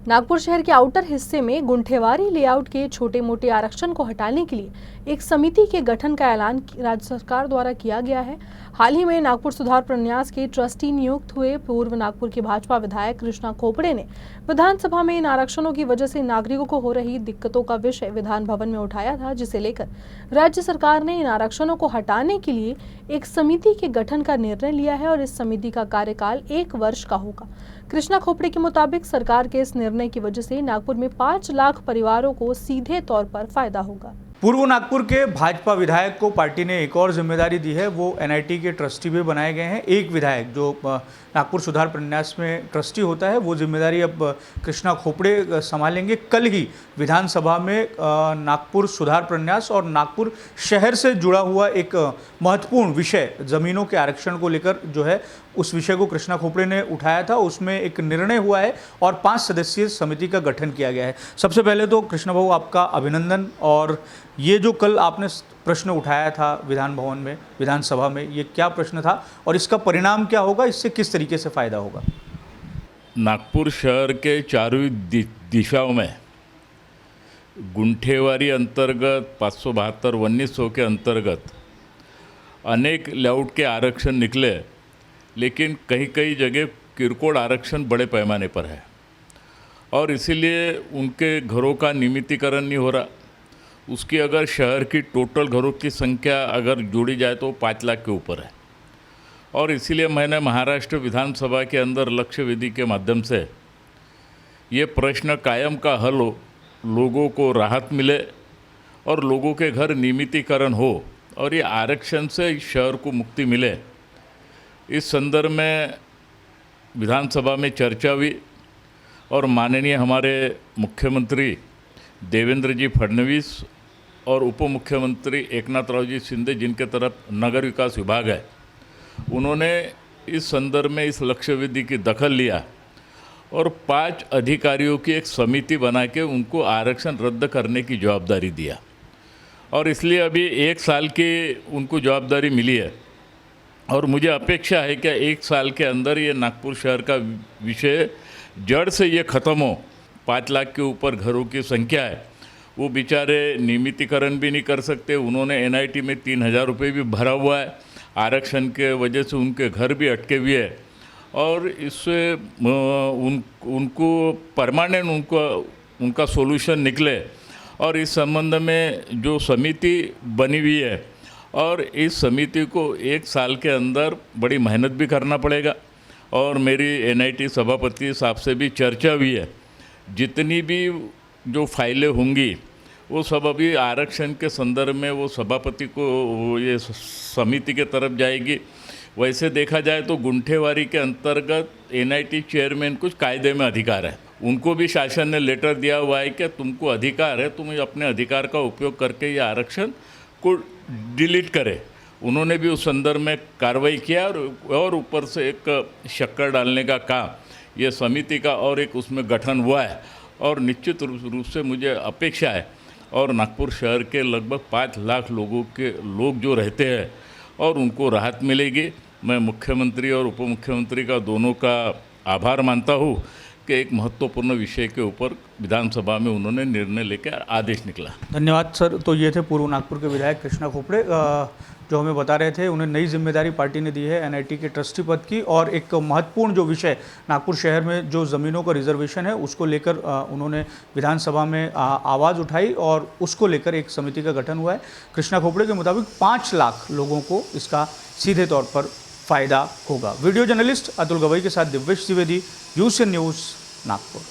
नागपुर शहर के आउटर हिस्से में गुंठेवारी लेआउट के छोटे मोटे आरक्षण को हटाने के लिए एक समिति के गठन का ऐलान राज्य सरकार द्वारा किया गया है। हाल ही में नागपुर सुधार प्रन्यास के ट्रस्टी नियुक्त हुए पूर्व नागपुर के भाजपा विधायक कृष्णा खोपड़े ने विधानसभा में इन आरक्षणों की वजह से नागरिकों को हो रही दिक्कतों का विषय विधान भवन में उठाया था, जिसे लेकर राज्य सरकार ने इन आरक्षणों को हटाने के लिए एक समिति के गठन का निर्णय लिया है और इस समिति का कार्यकाल 1 वर्ष का होगा। कृष्णा खोपड़े के मुताबिक सरकार के इस निर्णय की वजह से नागपुर में 5 लाख परिवारों को सीधे तौर पर फायदा होगा। पूर्व नागपुर के भाजपा विधायक को पार्टी ने एक और जिम्मेदारी दी है, वो एनआईटी के ट्रस्टी भी बनाए गए हैं। एक विधायक जो नागपुर सुधार प्रन्यास में ट्रस्टी होता है, वो जिम्मेदारी अब कृष्णा खोपड़े संभालेंगे। कल ही विधानसभा में नागपुर सुधार प्रन्यास और नागपुर शहर से जुड़ा हुआ एक महत्वपूर्ण विषय ज़मीनों के आरक्षण को लेकर जो है उस विषय को कृष्णा खोपड़े ने उठाया था। उसमें एक निर्णय हुआ है और 5 सदस्यीय समिति का गठन किया गया है। सबसे पहले तो कृष्णा बाबू, आपका अभिनंदन। और ये जो कल आपने प्रश्न उठाया था विधान भवन में, विधानसभा में, ये क्या प्रश्न था और इसका परिणाम क्या होगा, इससे किस तरीके से फ़ायदा होगा? नागपुर शहर के चारों दिशाओं में गुंठेवारी अंतर्गत 572 1900 के अंतर्गत अनेक लेआउट के आरक्षण निकले, लेकिन कई कई जगह किरकोळ आरक्षण बड़े पैमाने पर है और इसीलिए उनके घरों का नियमितीकरण नहीं हो रहा। उसकी अगर शहर की टोटल घरों की संख्या अगर जोड़ी जाए तो 5 लाख के ऊपर है और इसीलिए मैंने महाराष्ट्र विधानसभा के अंदर लक्ष्य विधि के माध्यम से ये प्रश्न कायम का हल हो, लोगों को राहत मिले और लोगों के घर नियमितीकरण हो और ये आरक्षण से शहर को मुक्ति मिले, इस संदर्भ में विधानसभा में चर्चा हुई और माननीय हमारे मुख्यमंत्री देवेंद्र जी फडणवीस और उप मुख्यमंत्री एकनाथराव जी शिंदे, जिनके तरफ नगर विकास विभाग है, उन्होंने इस संदर्भ में इस लक्ष्य विधि की दखल लिया और 5 अधिकारियों की एक समिति बना के उनको आरक्षण रद्द करने की जवाबदारी दिया और इसलिए अभी 1 साल की उनको जवाबदारी मिली है और मुझे अपेक्षा है कि 1 साल के अंदर ये नागपुर शहर का विषय जड़ से ये ख़त्म हो। 5 लाख के ऊपर घरों की संख्या है, वो बेचारे नियमितीकरण भी नहीं कर सकते। उन्होंने एनआईटी में 3000 रुपये भी भरा हुआ है, आरक्षण के वजह से उनके घर भी अटके हुए हैं और इससे उनको परमानेंट उनका सोल्यूशन निकले। और इस संबंध में जो समिति बनी हुई है और इस समिति को 1 साल के अंदर बड़ी मेहनत भी करना पड़ेगा और मेरी एनआईटी सभापति साहब से भी चर्चा हुई है। जितनी भी जो फाइलें होंगी वो सब अभी आरक्षण के संदर्भ में वो सभापति को ये समिति के तरफ जाएगी। वैसे देखा जाए तो गुंठेवारी के अंतर्गत एनआईटी चेयरमैन कुछ कायदे में अधिकार है, उनको भी शासन ने लेटर दिया हुआ है कि तुमको अधिकार है, तुम अपने अधिकार का उपयोग करके ये आरक्षण को डिलीट करें। उन्होंने भी उस संदर्भ में कार्रवाई किया और ऊपर से एक शक्कर डालने का काम ये समिति का और एक उसमें गठन हुआ है और निश्चित रूप से मुझे अपेक्षा है और नागपुर शहर के लगभग 5 लाख लोग जो रहते हैं और उनको राहत मिलेगी। मैं मुख्यमंत्री और उप मुख्यमंत्री का दोनों का आभार मानता हूँ कि एक महत्वपूर्ण विषय के ऊपर विधानसभा में उन्होंने निर्णय लेकर आदेश निकला। धन्यवाद सर। तो ये थे पूर्व नागपुर के विधायक कृष्णा खोपड़े, जो हमें बता रहे थे उन्हें नई जिम्मेदारी पार्टी ने दी है एनआईटी के ट्रस्टी पद की और एक महत्वपूर्ण जो विषय नागपुर शहर में जो ज़मीनों का रिजर्वेशन है उसको लेकर उन्होंने विधानसभा में आवाज़ उठाई और उसको लेकर एक समिति का गठन हुआ है। कृष्णा खोपड़े के मुताबिक 5 लाख लोगों को इसका सीधे तौर पर फ़ायदा होगा। वीडियो जर्नलिस्ट अतुल गवई के साथ दिव्येश द्विवेदी, यूसीएन न्यूज़, नागपुर।